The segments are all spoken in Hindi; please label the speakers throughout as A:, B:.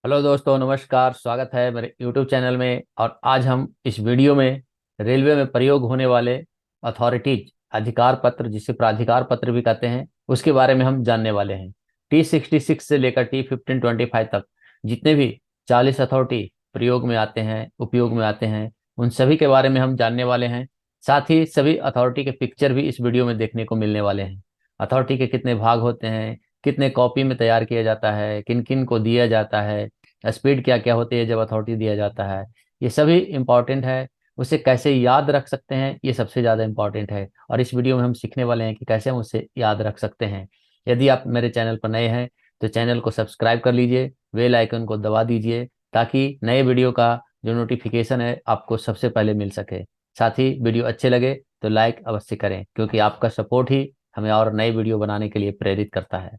A: हेलो दोस्तों, नमस्कार। स्वागत है मेरे YouTube चैनल में। और आज हम इस वीडियो में रेलवे में प्रयोग होने वाले अथॉरिटीज अधिकार पत्र, जिसे प्राधिकार पत्र भी कहते हैं, उसके बारे में हम जानने वाले हैं। T66 से लेकर T1525 तक जितने भी 40 अथॉरिटी प्रयोग में आते हैं, उपयोग में आते हैं, उन सभी के बारे में हम जानने वाले हैं। साथ ही सभी अथॉरिटी के पिक्चर भी इस वीडियो में देखने को मिलने वाले हैं। अथॉरिटी के कितने भाग होते हैं, कितने कॉपी में तैयार किया जाता है, किन किन को दिया जाता है, स्पीड क्या क्या होती है जब अथॉरिटी दिया जाता है, ये सभी इंपॉर्टेंट है। उसे कैसे याद रख सकते हैं, ये सबसे ज़्यादा इंपॉर्टेंट है। और इस वीडियो में हम सीखने वाले हैं कि कैसे हम उसे याद रख सकते हैं। यदि आप मेरे चैनल पर नए हैं तो चैनल को सब्सक्राइब कर लीजिए, बेल आइकन को दबा दीजिए, ताकि नए वीडियो का जो नोटिफिकेशन है आपको सबसे पहले मिल सके। साथ ही वीडियो अच्छे लगे तो लाइक अवश्य करें, क्योंकि आपका सपोर्ट ही हमें और नए वीडियो बनाने के लिए प्रेरित करता है।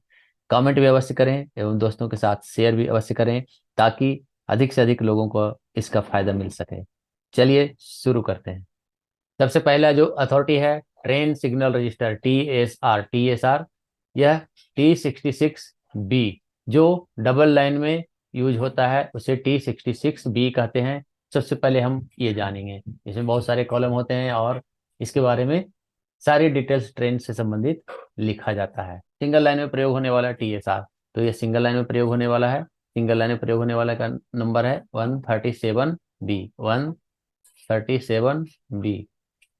A: कमेंट भी अवश्य करें एवं दोस्तों के साथ शेयर भी अवश्य करें, ताकि अधिक से अधिक लोगों को इसका फायदा मिल सके। चलिए शुरू करते हैं। सबसे पहला जो अथॉरिटी है, ट्रेन सिग्नल रजिस्टर, टीएसआर। यह T66B जो डबल लाइन में यूज होता है, उसे T66B कहते हैं। सबसे पहले हम ये जानेंगे। इसमें बहुत सारे कॉलम होते हैं और इसके बारे में सारी डिटेल्स ट्रेन से संबंधित लिखा जाता है। सिंगल लाइन में प्रयोग होने वाला टीएसआर, तो ये सिंगल लाइन में प्रयोग होने वाला है। सिंगल लाइन में प्रयोग होने वाला का नंबर है 137B, 137B,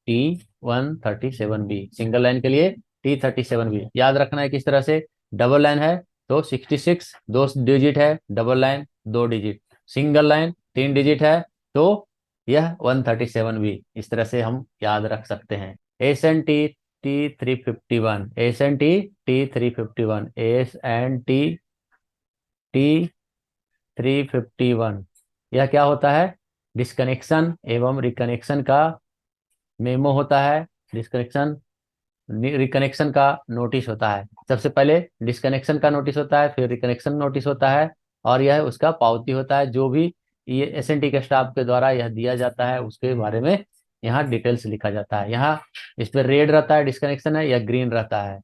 A: T137B। Single line के लिए T37B याद रखना है। किस तरह से? डबल लाइन है तो 66 दो डिजिट है, डबल लाइन दो डिजिट, सिंगल लाइन तीन डिजिट है, तो यह 137B। इस तरह से हम याद रख सकते हैं। S N T T351, T351, यह क्या होता है? डिस्कनेक्शन एवं रिकनेक्शन का मेमो होता है। डिस्कनेक्शन रिकनेक्शन का नोटिस होता है। सबसे पहले डिस्कनेक्शन का नोटिस होता है, फिर रिकनेक्शन नोटिस होता है, और यह उसका पावती होता है। जो भी ये एसएनटी के स्टाफ के द्वारा यह दिया जाता है, उसके बारे में यहाँ डिटेल्स लिखा जाता है। यहाँ इस पर रेड रहता है डिस्कनेक्शन है, या ग्रीन रहता है।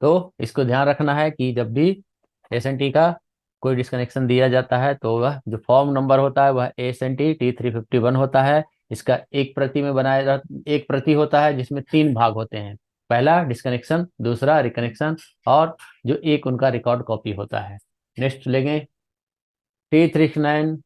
A: तो इसको ध्यान रखना है कि जब भी एसएनटी का कोई डिस्कनेक्शन दिया जाता है तो वह जो फॉर्म नंबर होता है वह ASNT T351 होता है। इसका एक प्रति में बनाया एक प्रति होता है जिसमें तीन भाग होते हैं। पहला डिस्कनेक्शन, दूसरा रिकनेक्शन, और जो एक उनका रिकॉर्ड कॉपी होता है। नेक्स्ट लेंगे T369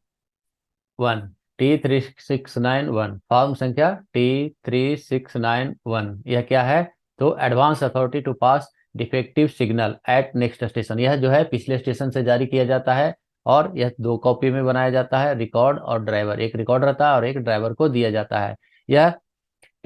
A: T3691, फॉर्म संख्या T3691। यह क्या है? तो advance authority to pass defective signal at next station. यह जो है पिछले स्टेशन से जारी किया जाता है, और यह दो कॉपी में बनाया जाता है, रिकॉर्ड और ड्राइवर। एक रिकॉर्ड रहता है और एक ड्राइवर को दिया जाता है। यह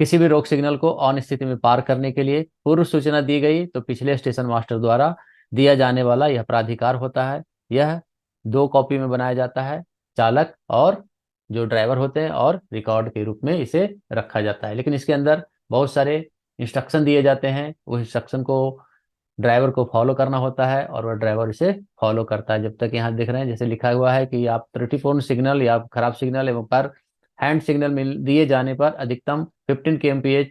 A: किसी भी रोक सिग्नल को ऑन स्थिति में पार करने के लिए पूर्व सूचना दी गई तो पिछले स्टेशन मास्टर द्वारा दिया जाने वाला यह प्राधिकार होता है। यह दो कॉपी में बनाया जाता है, चालक और जो ड्राइवर होते हैं, और रिकॉर्ड के रूप में इसे रखा जाता है। लेकिन इसके अंदर बहुत सारे इंस्ट्रक्शन दिए जाते हैं। उस इंस्ट्रक्शन को ड्राइवर को फॉलो करना होता है, और वह ड्राइवर इसे फॉलो करता है। जब तक यहाँ देख रहे हैं जैसे लिखा हुआ है कि आप त्रुटिपूर्ण सिग्नल या खराब सिग्नल एवं पर हैंड सिग्नल मिल दिए जाने पर अधिकतम 15 kmph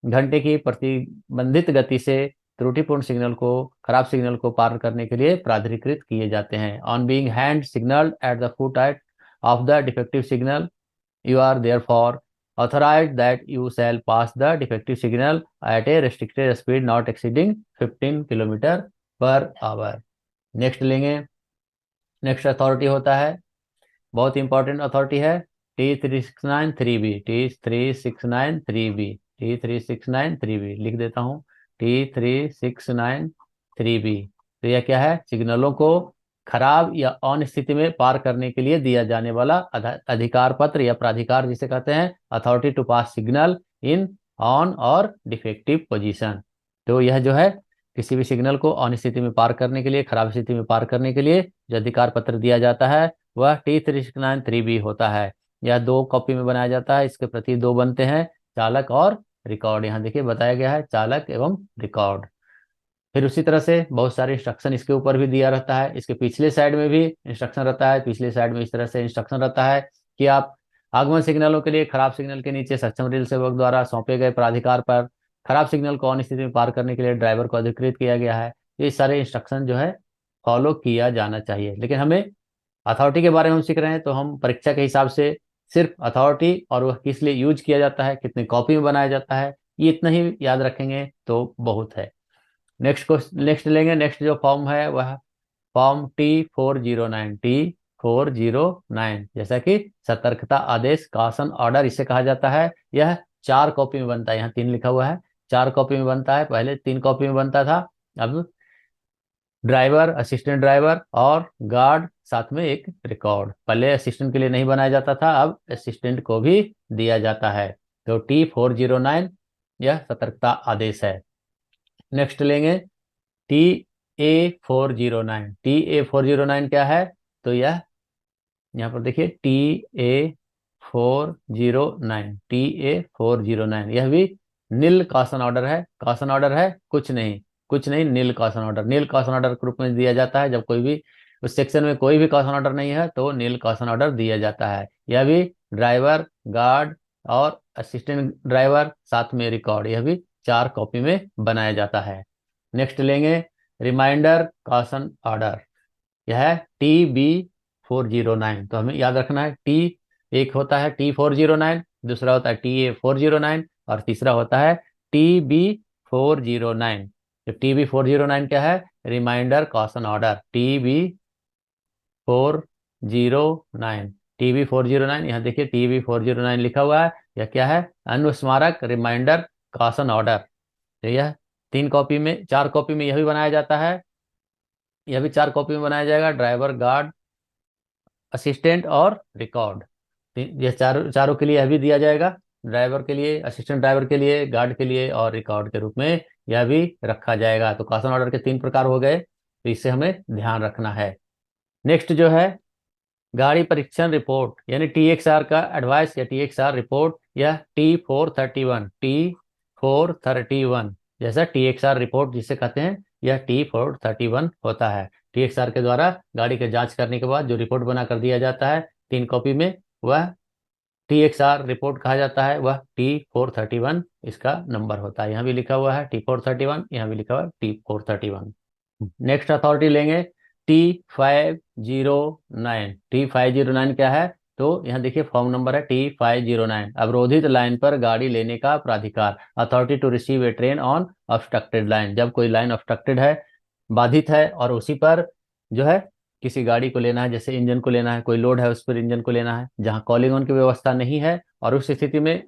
A: घंटे की प्रतिबंधित गति से त्रुटिपूर्ण सिग्नल को, खराब सिग्नल को पार करने के लिए प्राधिकृत किए जाते हैं। On being hand signal at the foot of the defective signal, you are therefore authorized that you shall pass the defective signal at a restricted speed not exceeding 15 kilometre per hour. Next लेंगे। नेक्स्ट अथॉरिटी होता है, बहुत इंपॉर्टेंट अथॉरिटी है, T3693B, T3693B, T3693B लिख देता हूँ, T3693B। तो यह क्या है? सिग्नलों को खराब या ऑन स्थिति में पार करने के लिए दिया जाने वाला अधिकार पत्र या प्राधिकार, जिसे कहते हैं authority to pass signal in on और डिफेक्टिव पोजीशन। तो यह जो है किसी भी सिग्नल को ऑन स्थिति में पार करने के लिए, खराब स्थिति में पार करने के लिए जो अधिकार पत्र दिया जाता है वह T3693B होता है। यह दो कॉपी में बनाया जाता है। इसके प्रति दो बनते हैं, चालक और रिकॉर्ड। यहाँ देखिए बताया गया है चालक एवं रिकॉर्ड। फिर उसी तरह से बहुत सारे इंस्ट्रक्शन इसके ऊपर भी दिया रहता है। इसके पिछले साइड में भी इंस्ट्रक्शन रहता है। पिछले साइड में इस तरह से इंस्ट्रक्शन रहता है कि आप आगमन सिग्नलों के लिए खराब सिग्नल के नीचे सक्षम रेल सेवक द्वारा सौंपे गए प्राधिकार पर खराब सिग्नल को ऑन स्थिति में पार करने के लिए ड्राइवर को अधिकृत किया गया है। ये सारे इंस्ट्रक्शन जो है फॉलो किया जाना चाहिए। लेकिन हमें अथॉरिटी के बारे में हम सीख रहे हैं, तो हम परीक्षा के हिसाब से सिर्फ अथॉरिटी और वह किस लिए यूज किया जाता है, कितने कॉपी में बनाया जाता है, ये इतना ही याद रखेंगे तो बहुत है। नेक्स्ट लेंगे। नेक्स्ट जो फॉर्म है वह फॉर्म T409, T409, जैसा कि सतर्कता आदेश, कासन ऑर्डर इसे कहा जाता है। यह 4 कॉपी में बनता है, यहाँ 3 लिखा हुआ है, 4 कॉपी में बनता है। पहले 3 कॉपी में बनता था, अब ड्राइवर, असिस्टेंट ड्राइवर और गार्ड, साथ में एक रिकॉर्ड। पहले असिस्टेंट के लिए नहीं बनाया जाता था, अब असिस्टेंट को भी दिया जाता है। तो T409 यह सतर्कता आदेश है। नेक्स्ट लेंगे TA409। TA409 क्या है? तो यह यहाँ पर देखिए TA409, TA409 यह भी नील कासन ऑर्डर है। कासन ऑर्डर है कुछ नहीं, कुछ नहीं, नील कासन ऑर्डर। नील कासन ऑर्डर के रूप में दिया जाता है जब कोई भी उस सेक्शन में कोई भी कासन ऑर्डर नहीं है तो नील कासन ऑर्डर दिया जाता है। यह भी ड्राइवर, गार्ड और असिस्टेंट ड्राइवर, साथ में रिकॉर्ड, यह भी 4 कॉपी में बनाया जाता है। नेक्स्ट लेंगे रिमाइंडर कासन ऑर्डर। यह है TB409। तो हमें याद रखना है, टी एक होता है T409, दूसरा होता है TA409 और तीसरा होता है TB409। तो TB409 क्या है? Reminder caution order, TB409। TB409, यहाँ देखिए TB409 लिखा हुआ है। यह क्या है? अनुस्मारक रिमाइंडर कॉशन ऑर्डर। तो यह 3 कॉपी में, 4 कॉपी में यह भी बनाया जाता है, यह भी 4 कॉपी में बनाया जाएगा। ड्राइवर, गार्ड, असिस्टेंट और रिकॉर्ड, ये चारों के लिए यह भी दिया जाएगा। ड्राइवर के लिए, असिस्टेंट ड्राइवर के लिए, गार्ड के लिए और रिकॉर्ड के रूप में यह भी रखा जाएगा। तो कासन ऑर्डर के 3 प्रकार हो गए, तो इससे हमें ध्यान रखना है। नेक्स्ट जो है गाड़ी परीक्षण रिपोर्ट, यानी TXR का एडवाइस या TXR रिपोर्ट, यह T431, T431 जैसा TXR रिपोर्ट जिसे कहते हैं, यह T431 होता है। TXR के द्वारा गाड़ी के जांच करने के बाद जो रिपोर्ट बना कर दिया जाता है 3 कॉपी में, वह TXR रिपोर्ट कहा जाता है। वह T431 इसका नंबर होता है। यहाँ भी लिखा हुआ है T431, यहाँ भी लिखा हुआ है T431। नेक्स्ट अथॉरिटी लेंगे T509। T509 क्या है? तो यहाँ देखिए फॉर्म नंबर है T509। अवरोधित लाइन पर गाड़ी लेने का प्राधिकार, authority to receive a train on obstructed line. जब कोई लाइन ऑब्स्ट्रक्टेड है, बाधित है, और उसी पर जो है किसी गाड़ी को लेना है, जैसे इंजन को लेना है, कोई लोड है उस पर इंजन को लेना है, जहाँ कॉलिंग ऑन की व्यवस्था नहीं है, और उस स्थिति में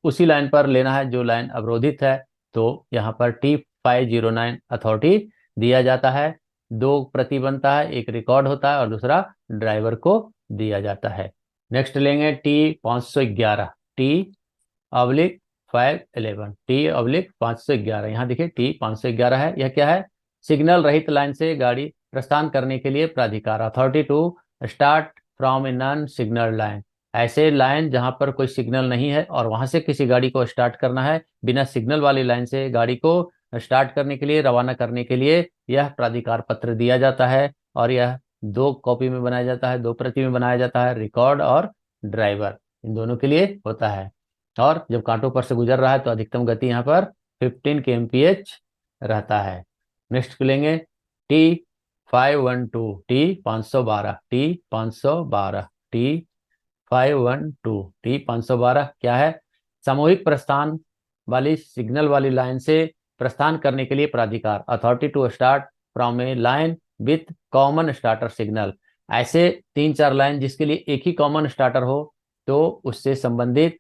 A: उसी लाइन पर लेना है जो लाइन अवरोधित है, तो यहाँ पर T509 अथॉरिटी दिया जाता है। 2 प्रति बनता है, एक रिकॉर्ड होता है और दूसरा ड्राइवर को दिया जाता है। नेक्स्ट लेंगे T511, T/511, T/511। यहाँ देखिए T511 है। यह क्या है? सिग्नल रहित लाइन से गाड़ी प्रस्थान करने के लिए प्राधिकार, authority to start from a non signal line. ऐसे लाइन जहां पर कोई सिग्नल नहीं है और वहां से किसी गाड़ी को स्टार्ट करना है, बिना सिग्नल वाली लाइन से गाड़ी को स्टार्ट करने के लिए, रवाना करने के लिए यह प्राधिकार पत्र दिया जाता है। और यह 2 कॉपी में बनाया जाता है, 2 प्रति में बनाया जाता है। रिकॉर्ड और ड्राइवर, इन दोनों के लिए होता है। और जब कांटों पर से गुजर रहा है तो अधिकतम गति यहाँ पर 15 kmph रहता है। नेक्स्ट लेंगे T512, T512, T512, T512, T512 क्या है? सामूहिक प्रस्थान वाली सिग्नल वाली लाइन से प्रस्थान करने के लिए प्राधिकार, authority to start from a line with common starter signal. ऐसे 3-4 लाइन जिसके लिए एक ही कॉमन स्टार्टर हो, तो उससे संबंधित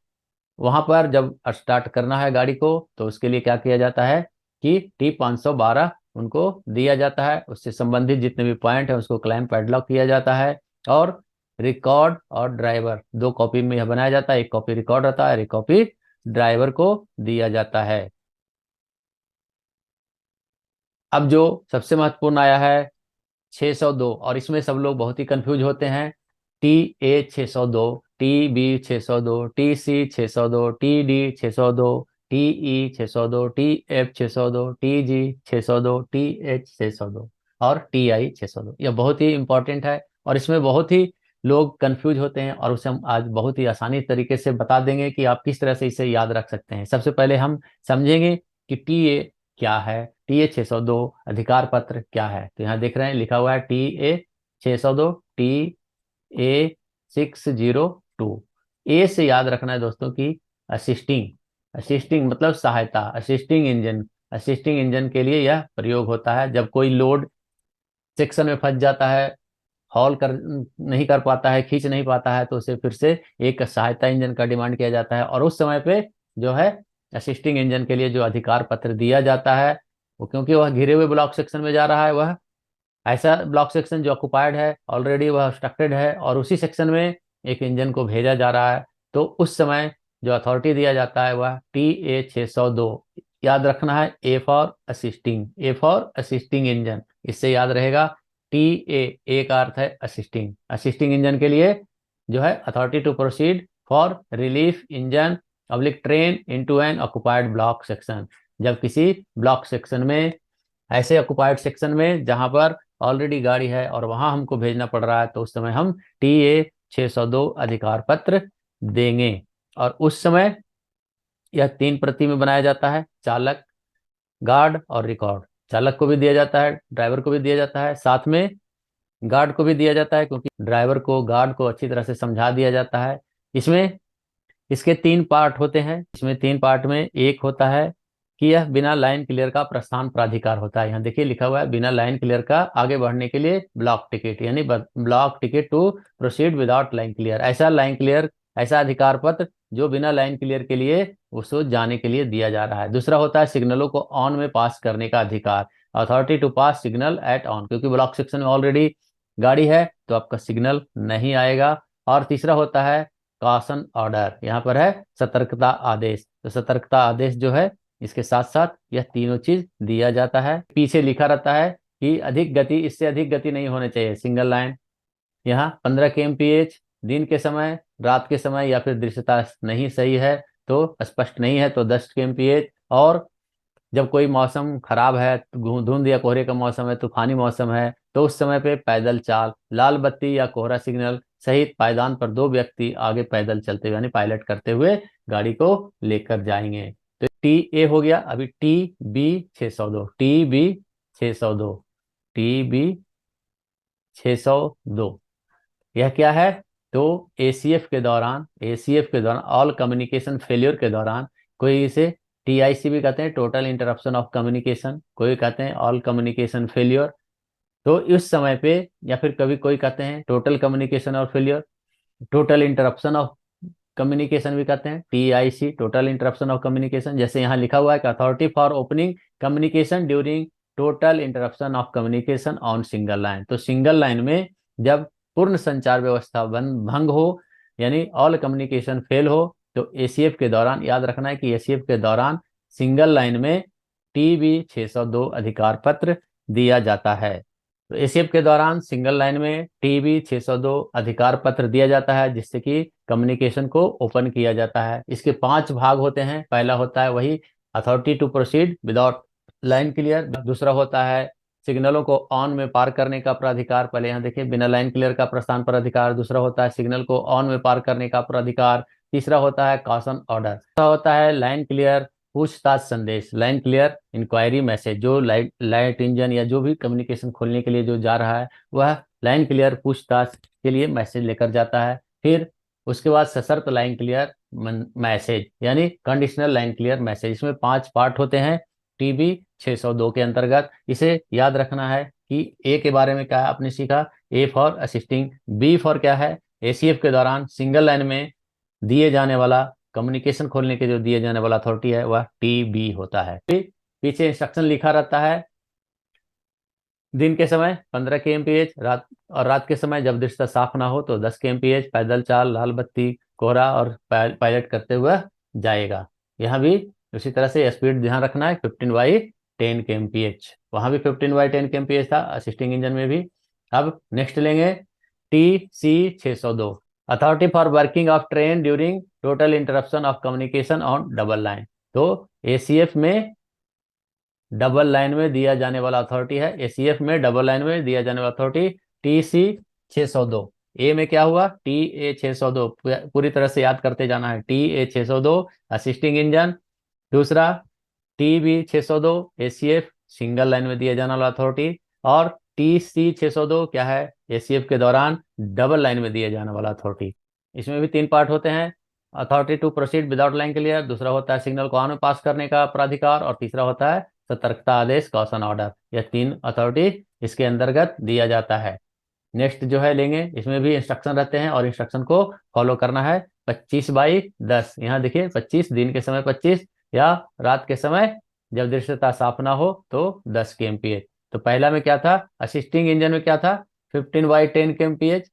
A: वहां पर जब स्टार्ट करना है गाड़ी को, तो उसके लिए क्या किया जाता है कि T512 उनको दिया जाता है। उससे संबंधित जितने भी पॉइंट है उसको क्लाइम पैडलॉक किया जाता है। और रिकॉर्ड और ड्राइवर 2 कॉपी में यह बनाया जाता है, एक कॉपी रिकॉर्ड रहता है, एक कॉपी ड्राइवर को दिया जाता है। अब जो सबसे महत्वपूर्ण आया है 602, और इसमें सब लोग बहुत ही कंफ्यूज होते हैं। TA602, TB602, TC602, TD602, TE602, TF602, TG602, TH602 और TI602। यह बहुत ही इंपॉर्टेंट है और इसमें बहुत ही लोग कंफ्यूज होते हैं, और उसे हम आज बहुत ही आसानी तरीके से बता देंगे कि आप किस तरह से इसे याद रख सकते हैं। सबसे पहले हम समझेंगे कि TA क्या है, TA602 अधिकार पत्र क्या है। तो यहाँ देख रहे हैं लिखा हुआ है TA602, A602। ए से याद रखना है दोस्तों की असिस्टिंग, असिस्टिंग मतलब सहायता, असिस्टिंग इंजन। असिस्टिंग इंजन के लिए यह प्रयोग होता है जब कोई लोड सेक्शन में फंस जाता है, हॉल कर नहीं कर पाता है, खींच नहीं पाता है, तो उसे फिर से एक सहायता इंजन का डिमांड किया जाता है। और उस समय पे जो है असिस्टिंग इंजन के लिए जो अधिकार पत्र दिया जाता है, वो क्योंकि वह घिरे हुए ब्लॉक सेक्शन में जा रहा है, वह ऐसा ब्लॉक सेक्शन जो ऑक्युपाइड है, ऑलरेडी वह ऑब्स्ट्रक्टेड है, और उसी सेक्शन में एक इंजन को भेजा जा रहा है, तो उस समय जो अथॉरिटी दिया जाता है वह TA602। याद रखना है A for assisting, A for assisting engine, इससे याद रहेगा। TA का अर्थ है असिस्टिंग, असिस्टिंग इंजन के लिए जो है authority to proceed for relief engine public train into an occupied block section. जब किसी ब्लॉक सेक्शन में, ऐसे ऑक्युपाइड सेक्शन में जहां पर ऑलरेडी गाड़ी है और वहां हमको भेजना पड़ रहा है, तो उस समय हम TA602 अधिकार पत्र देंगे। और उस समय यह 3 प्रति में बनाया जाता है, चालक, गार्ड और रिकॉर्ड। चालक को भी दिया जाता है, ड्राइवर को भी दिया जाता है, साथ में गार्ड को भी दिया जाता है, क्योंकि ड्राइवर को, गार्ड को अच्छी तरह से समझा दिया जाता है। इसमें इसके 3 पार्ट होते हैं। इसमें 3 पार्ट में एक होता है कि यह बिना लाइन क्लियर का प्रस्थान प्राधिकार होता है। यहाँ देखिए लिखा हुआ है बिना लाइन क्लियर का आगे बढ़ने के लिए ब्लॉक टिकट, यानी block ticket to proceed without line clear. ऐसा लाइन क्लियर, ऐसा अधिकार पत्र जो बिना लाइन क्लियर के लिए उसको जाने के लिए दिया जा रहा है। दूसरा होता है सिग्नलों को ऑन में पास करने का अधिकार, authority to pass signal at on, क्योंकि ब्लॉक सेक्शन में ऑलरेडी गाड़ी है तो आपका सिग्नल नहीं आएगा। और तीसरा होता है कॉशन ऑर्डर, यहाँ पर है सतर्कता आदेश। तो सतर्कता आदेश जो है, इसके साथ साथ यह तीनों चीज दिया जाता है। पीछे लिखा रहता है कि अधिक गति, इससे अधिक गति नहीं होनी चाहिए, सिंगल लाइन। यहाँ 15 kmph दिन के समय, रात के समय, या फिर दृश्यता नहीं सही है तो, स्पष्ट नहीं है तो 10 kmph। और जब कोई मौसम खराब है, धुंध या कोहरे का मौसम है, तूफानी मौसम है, तो उस समय पे पैदल चाल, लाल बत्ती या कोहरा सिग्नल सहित पायदान पर 2 व्यक्ति आगे पैदल चलते हुए, यानी पायलट करते हुए गाड़ी को लेकर जाएंगे। तो TA हो गया। अभी TB602, TB602, TB602 यह क्या है? तो ACF के दौरान, ACF के दौरान, ऑल कम्युनिकेशन फेलियर के दौरान, कोई इसे TIC भी कहते हैं, टोटल इंटरप्शन ऑफ कम्युनिकेशन, कोई कहते हैं ऑल कम्युनिकेशन फेलियर। तो इस समय पे, या फिर कभी कोई कहते हैं टोटल कम्युनिकेशन और failure, total interruption of communication भी कहते हैं, TIC, total interruption of communication. जैसे यहाँ लिखा हुआ है कि authority for opening communication during total interruption of communication on single line. तो सिंगल लाइन में जब पूर्ण संचार व्यवस्था भंग हो, यानी ऑल कम्युनिकेशन फेल हो, तो ACF के दौरान, याद रखना है कि ACF के दौरान सिंगल लाइन में TB602 अधिकार पत्र दिया जाता है। तो ACF के दौरान सिंगल लाइन में TB602 अधिकार पत्र दिया जाता है, जिससे कि कम्युनिकेशन को ओपन किया जाता है। इसके 5 भाग होते हैं। पहला होता है वही authority to proceed without line clear. दूसरा होता है सिग्नलों को ऑन में पार करने का प्राधिकार, पहले यहाँ देखिए बिना लाइन क्लियर का प्रस्थान पर अधिकार। दूसरा होता है सिग्नल को ऑन में पार करने का प्राधिकार। तीसरा होता है कॉशन ऑर्डर। चौथा होता है लाइन क्लियर पूछताछ संदेश, लाइन क्लियर इंक्वायरी मैसेज। जो लाइट इंजन या जो भी कम्युनिकेशन खोलने के लिए जो जा रहा है, वह लाइन क्लियर पूछताछ के लिए मैसेज लेकर जाता है। फिर उसके बाद सशर्त लाइन क्लियर मैसेज, यानी कंडीशनल लाइन क्लियर मैसेज। इसमें 5 पार्ट होते हैं TB602 के अंतर्गत। इसे याद रखना है कि A के बारे में क्या है, आपने सीखा, A for assisting, B for क्या है, ACF के दौरान सिंगल लाइन में दिए जाने वाला, कम्युनिकेशन खोलने के जो दिए जाने वाला अथॉरिटी है वह TB होता है। पीछे इंस्ट्रक्शन लिखा रहता है, दिन के समय 15 kmph, रात के समय जब दृश्यता साफ ना हो तो 10 kmph, पैदल चाल, लाल बत्ती, कोहरा और पायलट करते हुए जाएगा। यहाँ भी उसी तरह से स्पीड ध्यान रखना है, 15/10 kmph। वहां भी 15/10 kmph था असिस्टिंग इंजन में भी। अब नेक्स्ट लेंगे TC602, authority for working of train during total interruption of communication on double line. तो ACF में डबल लाइन में दिया जाने वाला अथॉरिटी है, ACF में डबल लाइन में दिया जाने वाला अथॉरिटी TC602। ए में क्या हुआ, TA602, पूरी तरह से याद करते जाना है, TA602 असिस्टिंग इंजन। दूसरा TB602 ACF सिंगल लाइन में दिया जाने वाला अथॉरिटी। और TC602 क्या है? ACF के दौरान डबल लाइन में दिए जाने वाला अथॉरिटी। इसमें भी 3 पार्ट होते हैं। Authority to proceed without line clear, दूसरा होता है सिग्नल को ऑन में पास करने का प्राधिकार, और तीसरा होता है सतर्कता आदेश कॉशन ऑर्डर। यह 3 अथॉरिटी इसके अंतर्गत दिया जाता है। नेक्स्ट जो है लेंगे, इसमें भी इंस्ट्रक्शन रहते हैं और इंस्ट्रक्शन को फॉलो करना है। 25/10, यहाँ देखिए 25, दिन के समय 25 या रात के समय जब दृश्यता साफ ना हो तो 10 kmph। तो पहला में क्या था, असिस्टिंग इंजन में क्या था, 15/10 kmph।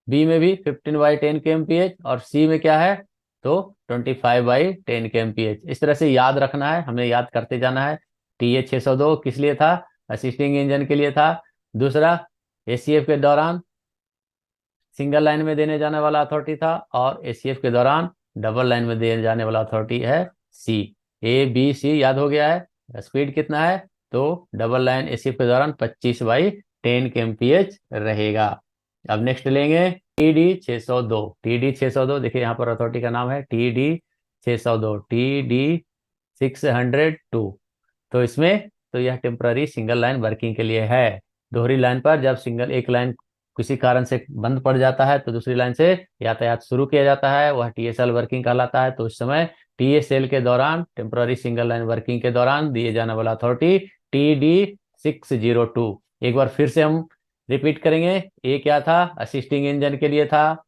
A: बी में भी 15/10 kmph, और सी में क्या है तो 25/10 kmph। इस तरह से याद रखना है, हमें याद करते जाना है। TA602 किस लिए था? असिस्टिंग इंजन के लिए था। दूसरा ACF के दौरान सिंगल लाइन में देने जाने वाला अथॉरिटी था, और ACF के दौरान डबल लाइन में देने जाने वाला अथॉरिटी है सी। ABC याद हो गया है। स्पीड कितना है तो डबल लाइन ACF के दौरान 25/10 kmph रहेगा। अब नेक्स्ट लेंगे TD602। TD602 देखिए यहाँ पर अथॉरिटी का नाम है TD602, TD602। तो इसमें तो यह टेम्पररी सिंगल लाइन वर्किंग के लिए है। दोहरी लाइन पर जब सिंगल एक लाइन किसी कारण से बंद पड़ जाता है तो दूसरी लाइन से यातायात शुरू किया जाता है, वह TSL वर्किंग कहलाता है। तो उस समय TSL के दौरान, टेम्पररी सिंगल लाइन वर्किंग के दौरान दिए जाने वाला अथॉरिटी TD602। एक बार फिर से हम रिपीट करेंगे। ए क्या था? असिस्टिंग इंजन के लिए था।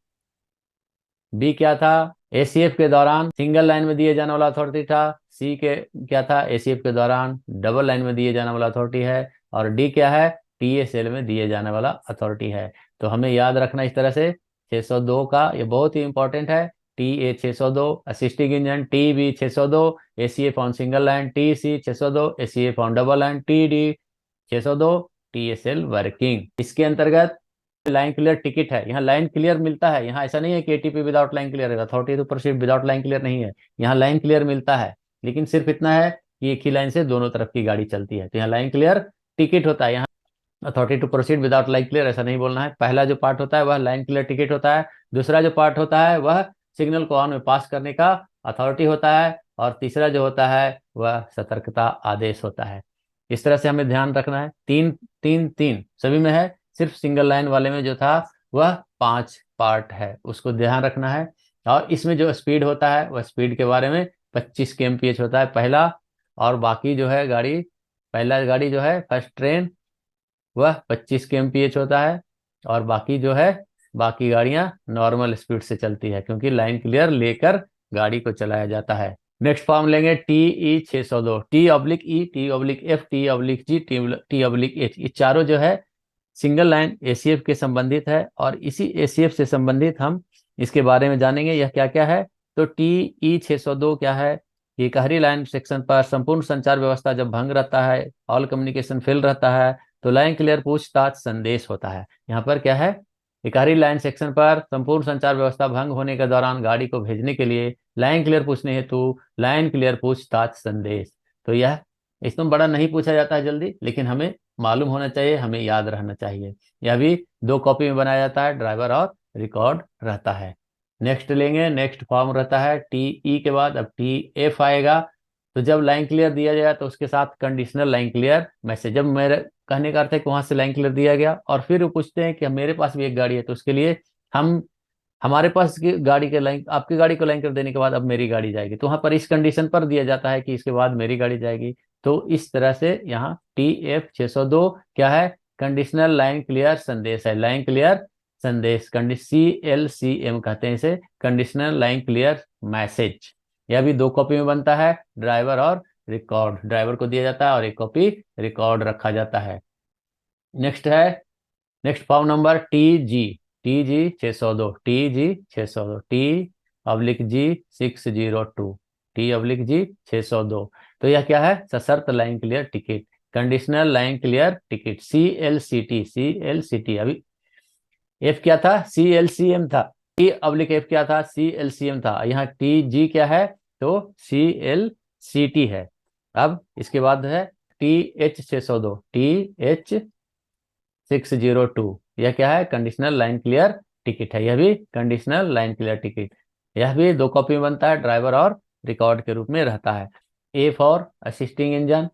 A: बी क्या था? ACF के दौरान सिंगल लाइन में दिए जाने वाला अथॉरिटी था। सी के क्या था? ACF के दौरान डबल लाइन में दिए जाने वाला अथॉरिटी है। और डी क्या है? TSL में दिए जाने वाला अथॉरिटी है। तो हमें याद रखना इस तरह से 602 का, ये बहुत ही इंपॉर्टेंट है। TA602 assisting engine, TB602 ACF on single line, TC602 ACF on double line, TD602 TSL working. इसके अंतर्गत लाइन क्लियर टिकट है, यहाँ लाइन क्लियर मिलता है। यहाँ ऐसा नहीं है कि ATP विदाउट लाइन क्लियर है, authority to proceed without line clear नहीं है। यहाँ लाइन क्लियर मिलता है, लेकिन सिर्फ इतना है कि एक ही लाइन से दोनों तरफ की गाड़ी चलती है। तो यहाँ लाइन क्लियर टिकट होता है। यहाँ authority to proceed without line clear ऐसा नहीं बोलना है। पहला जो पार्ट होता है वह लाइन क्लियर टिकट होता है। दूसरा जो पार्ट होता है वह सिग्नल को ऑन में पास करने का अथॉरिटी होता है। और तीसरा जो होता है वह सतर्कता आदेश होता है। इस तरह से हमें ध्यान रखना है। 3 3 3 सभी में है, सिर्फ सिंगल लाइन वाले में जो था वह 5 पार्ट है, उसको ध्यान रखना है। और इसमें जो स्पीड होता है वह स्पीड के बारे में 25 kmph होता है पहला। और बाकी जो है गाड़ी, पहला गाड़ी जो है फर्स्ट ट्रेन वह 25 kmph होता है। और बाकी जो है बाकी गाड़ियां नॉर्मल स्पीड से चलती है, क्योंकि लाइन क्लियर लेकर गाड़ी को चलाया जाता है। नेक्स्ट फॉर्म लेंगे TE602। T/E, T/F, T/G, T/H। ये चारों जो है सिंगल लाइन ACF के संबंधित है, और इसी ACF से संबंधित हम इसके बारे में जानेंगे यह क्या क्या है। तो TE602 क्या है? ये कहरी लाइन सेक्शन पर संपूर्ण संचार व्यवस्था जब भंग रहता है, ऑल कम्युनिकेशन फेल रहता है, तो लाइन क्लियर पूछताछ संदेश होता है। यहाँ पर क्या है, इकारी लाइन सेक्शन पर संपूर्ण संचार व्यवस्था भंग होने के दौरान गाड़ी को भेजने के लिए लाइन क्लियर पूछने हेतु लाइन क्लियर पूछताछ संदेश। तो यह इसमें बड़ा नहीं पूछा जाता है जल्दी, लेकिन हमें मालूम होना चाहिए, हमें याद रहना चाहिए। यह भी 2 कॉपी में बनाया जाता है, ड्राइवर और रिकॉर्ड रहता है। नेक्स्ट लेंगे, नेक्स्ट फॉर्म रहता है TE के बाद अब TF आएगा। तो जब लाइन क्लियर दिया जाए तो उसके साथ कंडीशनल लाइन क्लियर मैसेज। जब मेरे कहने का अर्थ है कि वहां से लाइन क्लियर दिया गया और फिर वो पूछते हैं कि मेरे पास भी एक गाड़ी है, तो उसके लिए हम हमारे पास की गाड़ी के लाइन, आपकी गाड़ी को लाइन कर देने के बाद अब मेरी गाड़ी जाएगी, तो वहां पर इस कंडीशन पर दिया जाता है कि इसके बाद मेरी गाड़ी जाएगी। तो इस तरह से यहाँ TF602 क्या है? कंडीशनल लाइन क्लियर संदेश है। लाइन क्लियर संदेश CLCM कहते हैं इसे, कंडीशनल लाइन क्लियर मैसेज। यह भी 2 कॉपी में बनता है, ड्राइवर और रिकॉर्ड। ड्राइवर को दिया जाता है और एक कॉपी रिकॉर्ड रखा जाता है। नेक्स्ट है, next form number TG 602। T/G 602 T/G 602। तो यह क्या है? सशर्त line clear ticket, conditional line clear ticket CLCT। अभी F क्या था? CLCM था। T/F क्या था? CLCM था। यहाँ TG क्या है? तो CLCT है। अब इसके बाद है TH602 TH602। यह क्या है? कंडीशनल लाइन क्लियर टिकट है। यह भी कंडीशनल लाइन क्लियर टिकट, यह भी 2 कॉपी में बनता है, ड्राइवर और रिकॉर्ड के रूप में रहता है। A for assisting engine,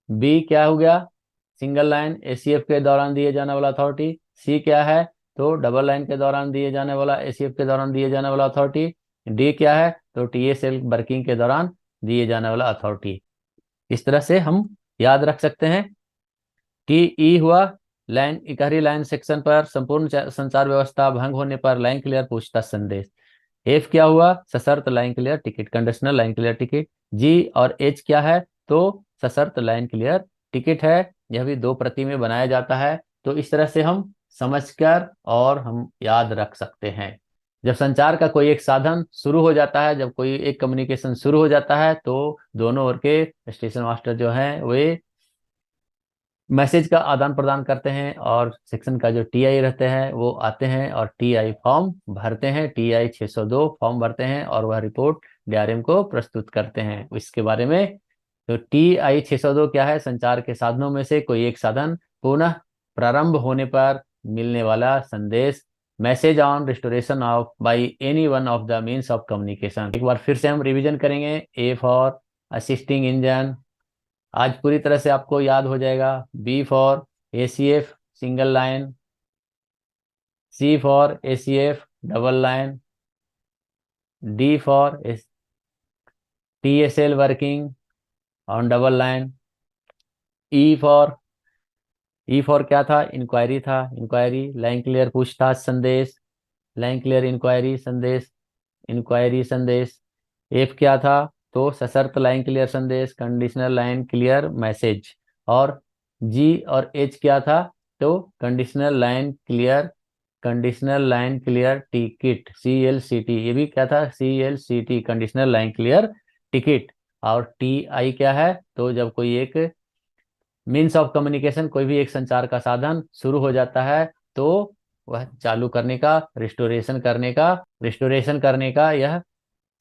A: B क्या हो गया? सिंगल लाइन एसीएफ के दौरान दिए जाने वाला अथॉरिटी। सी क्या है, तो डबल लाइन के दौरान दिए जाने वाला, एसीएफ के दौरान दिए जाने वाला अथॉरिटी। डी क्या है, तो टीएसएल वर्किंग के दौरान दिए जाने वाला अथॉरिटी। इस तरह से हम याद रख सकते हैं। टी ई हुआ लाइन, इकहरी लाइन सेक्शन पर संपूर्ण संचार व्यवस्था भंग होने पर लाइन क्लियर पूछताछ संदेश। एफ क्या हुआ, सशर्त line clear ticket, conditional line clear ticket. G और एच क्या है, तो सशर्त लाइन क्लियर टिकट है। यह भी दो प्रति में बनाया जाता है। तो इस तरह से हम समझकर और हम याद रख सकते हैं। जब संचार का कोई एक साधन शुरू हो जाता है, जब कोई एक कम्युनिकेशन शुरू हो जाता है, तो दोनों ओर के स्टेशन मास्टर जो हैं वे मैसेज का आदान प्रदान करते हैं, और सेक्शन का जो टीआई रहते हैं वो आते हैं और टीआई फॉर्म भरते हैं, टीआई 602 फॉर्म भरते हैं और वह रिपोर्ट डीआरएम को प्रस्तुत करते हैं। इसके बारे में तो टीआई 602 क्या है, संचार के साधनों में से कोई एक साधन पुनः प्रारंभ होने पर मिलने वाला संदेश, message on restoration of by any one of the means of communication. एक बार फिर से हम रिवीजन करेंगे। ए फॉर असिस्टिंग इंजन, आज पूरी तरह से आपको याद हो जाएगा। B for ACF single line, C for ACF double line, D for TSL working on double line, E for, E for क्या था, इंक्वायरी था, इंक्वायरी लाइन क्लियर पूछताछ संदेश, लाइन क्लियर इंक्वायरी संदेश, इंक्वायरी संदेश। एफ क्या था, तो सशर्त लाइन क्लियर संदेश, कंडीशनल लाइन क्लियर मैसेज। और जी और एच क्या था, तो conditional line clear, conditional line clear ticket, CLCT। ये भी क्या था, CLCT conditional line clear ticket. और टी आई क्या है, तो जब कोई एक मीन्स ऑफ कम्युनिकेशन, कोई भी एक संचार का साधन शुरू हो जाता है, तो वह चालू करने का, रिस्टोरेशन करने का यह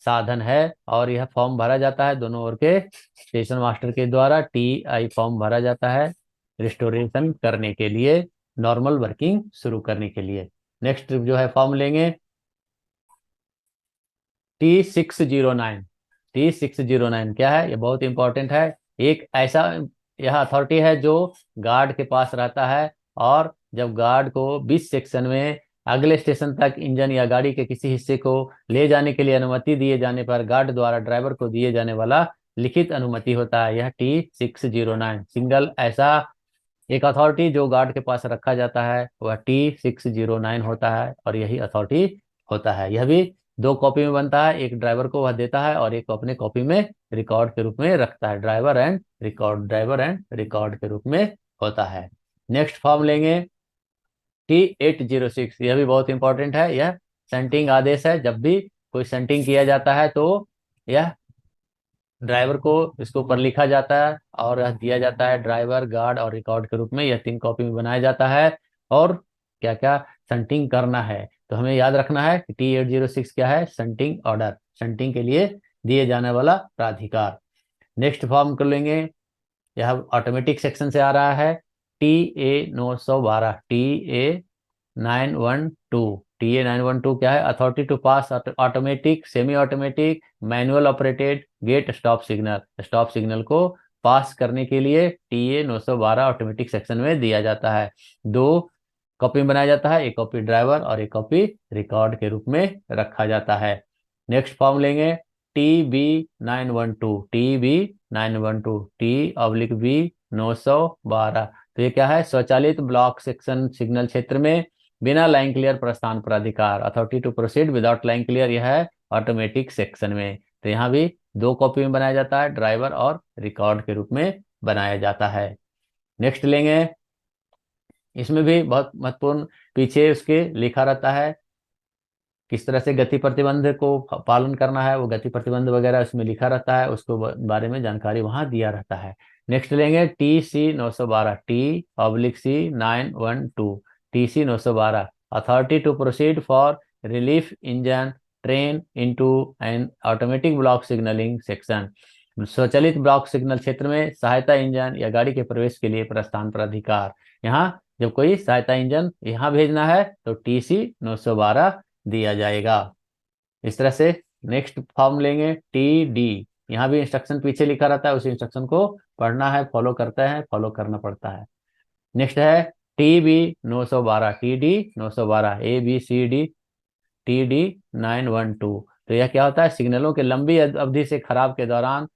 A: साधन है। और यह फॉर्म भरा जाता है दोनों ओर के स्टेशन मास्टर के द्वारा। टीआई फॉर्म भरा जाता है रिस्टोरेशन करने के लिए, नॉर्मल वर्किंग शुरू करने के लिए। नेक्स्ट जो है फॉर्म लेंगे T609। T609 क्या है, ये बहुत इंपॉर्टेंट है। एक ऐसा यह अथॉरिटी है जो गार्ड के पास रहता है, और जब गार्ड को 20 सेक्शन में अगले स्टेशन तक इंजन या गाड़ी के किसी हिस्से को ले जाने के लिए अनुमति दिए जाने पर गार्ड द्वारा ड्राइवर को दिए जाने वाला लिखित अनुमति होता है, यह T609 सिंगल ऐसा एक अथॉरिटी जो गार्ड के पास रखा जाता है वह T609 होता है, और यही अथॉरिटी होता है। यह भी दो कॉपी में बनता है, एक ड्राइवर को वह देता है और एक अपने कॉपी में रिकॉर्ड के रूप में रखता है। Driver and record, driver and record के रूप में होता है। नेक्स्ट फॉर्म लेंगे T806। यह भी बहुत इंपॉर्टेंट है। यह सेंटिंग आदेश है। जब भी कोई सेंटिंग किया जाता है तो यह ड्राइवर को इसके ऊपर लिखा जाता है और दिया जाता है ड्राइवर, गार्ड और रिकॉर्ड के रूप में। यह 3 कॉपी में बनाया जाता है। और क्या क्या संटिंग करना है, तो हमें याद रखना है कि T806 क्या है, संटिंग ऑर्डर, संटिंग के लिए दिए जाने वाला प्राधिकार। नेक्स्ट फॉर्म कर लेंगे, यह ऑटोमेटिक सेक्शन से आ रहा है। TA912, TA912 क्या है, authority to pass automatic, semi automatic, manual operated gate stop signal. Stop signal को पास करने के लिए TA912 ऑटोमेटिक सेक्शन में दिया जाता है। 2 कॉपी बनाया जाता है, एक कॉपी ड्राइवर और एक कॉपी रिकॉर्ड के रूप में रखा जाता है। नेक्स्ट फॉर्म लेंगे TB912, TB912, T/B912। तो ये क्या है, स्वचालित ब्लॉक सेक्शन सिग्नल क्षेत्र में बिना लाइन क्लियर प्रस्थान प्राधिकार, authority to proceed without line clear. यह है ऑटोमेटिक सेक्शन में। तो यहाँ भी 2 कॉपी में बनाया जाता है, ड्राइवर और रिकॉर्ड के रूप में बनाया जाता है। नेक्स्ट लेंगे, इसमें भी बहुत महत्वपूर्ण पीछे उसके लिखा रहता है किस तरह से गति प्रतिबंध को पालन करना है, वो गति प्रतिबंध वगैरह उसमें लिखा रहता है, उसको बारे में जानकारी वहां दिया रहता है। नेक्स्ट लेंगे TC912, T/C912, TC912 authority to proceed for relief engine train into an automatic block signalling section. स्वचालित ब्लॉक सिग्नल क्षेत्र में सहायता इंजन या गाड़ी के प्रवेश के लिए प्रस्थान प्राधिकार। यहाँ जब कोई सहायता इंजन यहाँ भेजना है तो TC912 दिया जाएगा। इस तरह से नेक्स्ट फॉर्म लेंगे TD। यहाँ भी इंस्ट्रक्शन पीछे लिखा रहता है, उस इंस्ट्रक्शन को पढ़ना है, फॉलो करते हैं, फॉलो करना पड़ता है। नेक्स्ट है TB 912, TD 912, ABCD TD 912। तो यह क्या होता है, सिग्नलों के लंबी अवधि से खराब के दौरान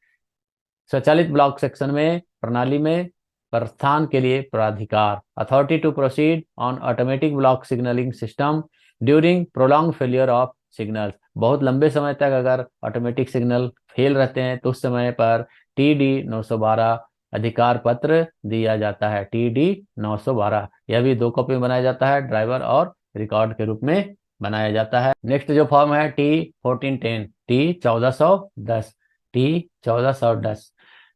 A: स्वचालित ब्लॉक सेक्शन में प्रणाली में प्रस्थान के लिए प्राधिकार, authority to proceed on automatic block signalling system during prolong failure of signals. बहुत लंबे समय तक अगर ऑटोमेटिक सिग्नल फेल रहते हैं तो उस समय पर TD 912 अधिकार पत्र दिया जाता है। TD 912 यह भी 2 कॉपी में बनाया जाता है, ड्राइवर और रिकॉर्ड के रूप में बनाया जाता है। नेक्स्ट जो फॉर्म है T1410, T1410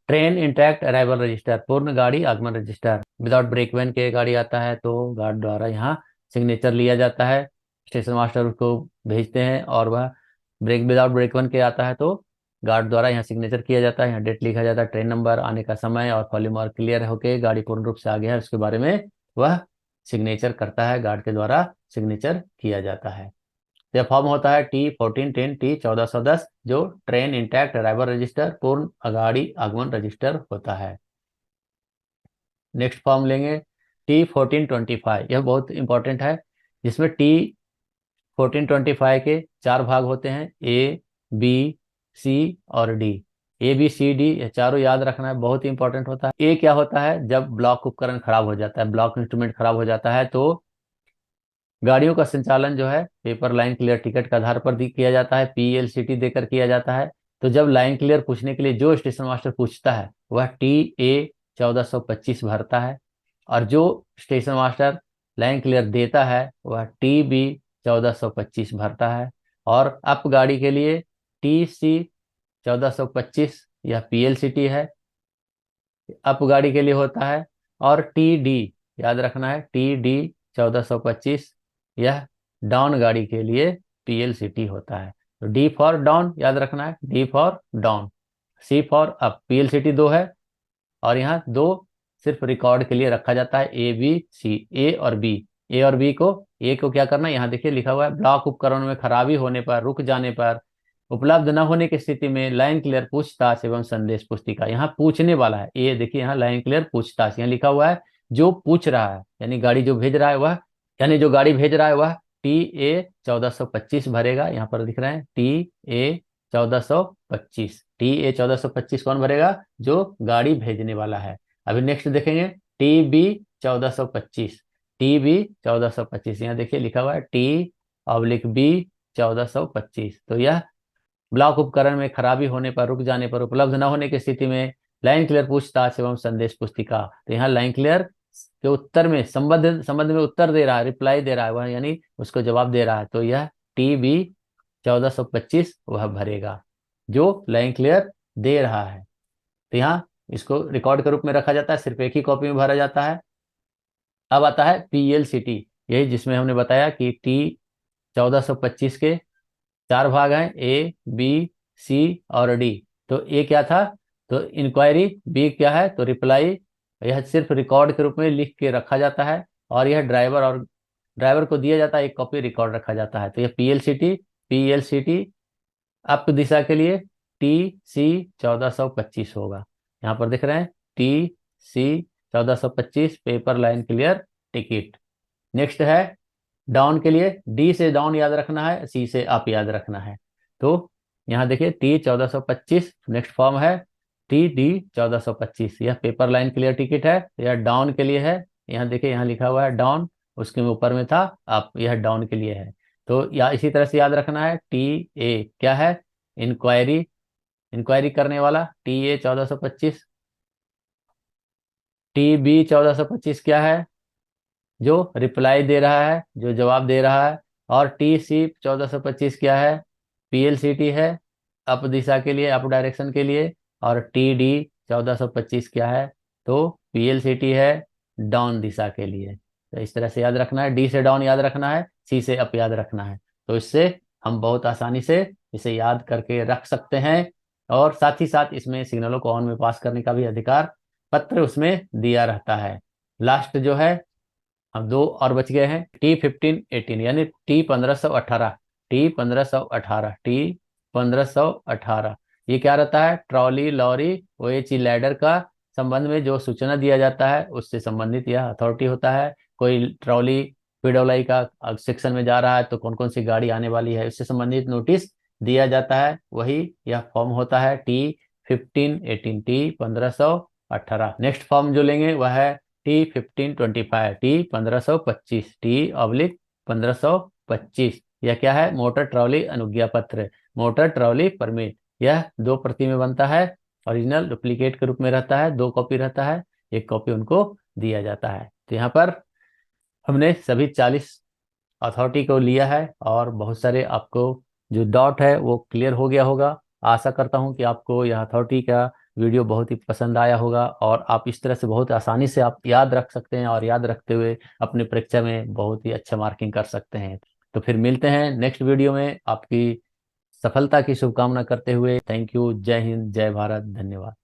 A: train intact arrival register, पूर्ण गाड़ी आगमन रजिस्टर। विदाउट ब्रेक वैन के गाड़ी आता है तो गार्ड द्वारा यहाँ सिग्नेचर लिया जाता है, स्टेशन मास्टर उसको भेजते हैं, और वह विदाउट ब्रेक वन के आता है तो गार्ड द्वारा यहाँ सिग्नेचर किया जाता है, यहाँ डेट लिखा जाता है, ट्रेन नंबर, आने का समय और कॉलम और क्लियर होके गाड़ी पूर्ण रूप से आ गया है उसके बारे में वह सिग्नेचर करता है, गार्ड के द्वारा सिग्नेचर किया जाता है। यह फॉर्म होता है T1410, T1410 जो ट्रेन इंटैक्ट अराइवल रजिस्टर, पूर्ण अगाड़ी आगमन रजिस्टर होता है। नेक्स्ट फॉर्म लेंगे T1425, यह बहुत इंपॉर्टेंट है, जिसमें T1425 के 4 भाग होते हैं, A, B, C और D। ABCD ये चारों याद रखना है, बहुत ही इंपॉर्टेंट होता है। A क्या होता है, जब ब्लॉक उपकरण खराब हो जाता है, ब्लॉक इंस्ट्रूमेंट खराब हो जाता है तो गाड़ियों का संचालन जो है पेपर लाइन क्लियर टिकट के आधार पर किया जाता है, PLCT देकर किया जाता है। तो जब लाइन क्लियर पूछने के लिए जो स्टेशन मास्टर पूछता है वह TA 1425 भरता है, और जो स्टेशन मास्टर लाइन क्लियर देता है वह TB 1425 भरता है। और अप गाड़ी के लिए TC 1425 यह PLCT है, अप गाड़ी के लिए होता है। और TD याद रखना है, TD 1425 यह डाउन गाड़ी के लिए PLCT होता है। तो D फॉर डाउन याद रखना है, D for down, C for up. PLCT 2 है और यहाँ 2 सिर्फ रिकॉर्ड के लिए रखा जाता है, ABC, A और B। A को क्या करना है, यहाँ देखिए लिखा हुआ है, ब्लॉक उपकरणों में खराबी होने पर, रुक जाने पर, उपलब्ध न होने की स्थिति में लाइन क्लियर पूछताछ एवं संदेश पुस्तिका। यहाँ पूछने वाला है, ये देखिए यहाँ लाइन क्लियर पूछताछ यहाँ लिखा हुआ है, जो पूछ रहा है यानी गाड़ी जो भेज रहा है वह, यानी जो गाड़ी भेज रहा है वह TA 1425 भरेगा। यहाँ पर दिख रहे हैं TA 1425 कौन भरेगा, जो गाड़ी भेजने वाला है। अभी नेक्स्ट देखेंगे TB 1425 यहाँ देखिए लिखा हुआ है T/B 1425। तो यह ब्लॉक उपकरण में खराबी होने पर, रुक जाने पर, उपलब्ध न होने की स्थिति में लाइन क्लियर पूछताछ एवं संदेश पुस्तिका। तो यहाँ लाइन क्लियर के उत्तर में संबंध में उत्तर दे रहा है, रिप्लाई दे रहा है वह, यानी उसको जवाब दे रहा है, तो यह TB 1425 वह भरेगा जो लाइन क्लियर दे रहा है। तो यहाँ इसको रिकॉर्ड के रूप में रखा जाता है, सिर्फ एक ही कॉपी में भरा जाता है। अब आता है PLCT, यही जिसमें हमने बताया कि T 1425 के 4 भाग हैं, A, B, C और D। तो A क्या था, तो इंक्वायरी, B क्या है तो रिप्लाई, यह सिर्फ रिकॉर्ड के रूप में लिख के रखा जाता है, और यह ड्राइवर को दिया जाता है, एक कॉपी रिकॉर्ड रखा जाता है। तो यह PLCT अप दिशा के लिए TC 1425 होगा। यहाँ पर देख रहे हैं TC 1425 paper line clear ticket. Next है डाउन के लिए, D से डाउन याद रखना है, C से अप याद रखना है। तो यहाँ देखिए T 1425 नेक्स्ट फॉर्म है TD 1425, यह पेपर लाइन क्लियर टिकट है, यह डाउन के लिए है। यहाँ देखिए यहाँ लिखा हुआ है डाउन, उसके ऊपर में था अप, यह डाउन के लिए है। तो या इसी तरह से याद रखना है TA क्या है, इंक्वायरी करने वाला TA 1425। TB 1425 क्या है, जो रिप्लाई दे रहा है, जो जवाब दे रहा है। और TC 1425 क्या है, PLCT है, अप दिशा के लिए, अप डायरेक्शन के लिए। और TD 1425 क्या है, तो PLCT है, डाउन दिशा के लिए। तो इस तरह से याद रखना है, D से डाउन याद रखना है, C से अप याद रखना है। तो इससे हम बहुत आसानी से इसे याद करके रख सकते हैं, और साथ ही साथ इसमें सिग्नलों को ऑन में पास करने का भी अधिकार पत्र उसमें दिया रहता है। लास्ट जो है, अब 2 और बच गए हैं, T1518 यानी T1518, T1518 ये क्या रहता है, ट्रॉली, लॉरी, OHE लैडर का संबंध में जो सूचना दिया जाता है उससे संबंधित यह अथॉरिटी होता है। कोई ट्रॉली पीडब्ल्यूआई का सेक्शन में जा रहा है तो कौन कौन सी गाड़ी आने वाली है उससे संबंधित नोटिस दिया जाता है, वही यह फॉर्म होता है T1518, T1518। नेक्स्ट फॉर्म जो लेंगे वह है T1525, T1525, T/1525। यह क्या है? मोटर ट्रॉली अनुज्ञा पत्र, मोटर ट्रॉली परमिट। यह 2 प्रति में बनता है, ओरिजिनल डुप्लीकेट के रूप में रहता है, 2 कॉपी रहता है, 1 कॉपी उनको दिया जाता है। तो यहाँ पर हमने सभी 40 अथॉरिटी को लिया है और बहुत सारे आपको जो डाउट है वो क्लियर हो गया होगा। आशा करता हूँ कि आपको यह अथॉरिटी का वीडियो बहुत ही पसंद आया होगा और आप इस तरह से बहुत आसानी से आप याद रख सकते हैं और याद रखते हुए अपनी परीक्षा में बहुत ही अच्छा मार्किंग कर सकते हैं। तो फिर मिलते हैं नेक्स्ट वीडियो में। आपकी सफलता की शुभकामना करते हुए थैंक यू। जय हिंद, जय भारत, धन्यवाद।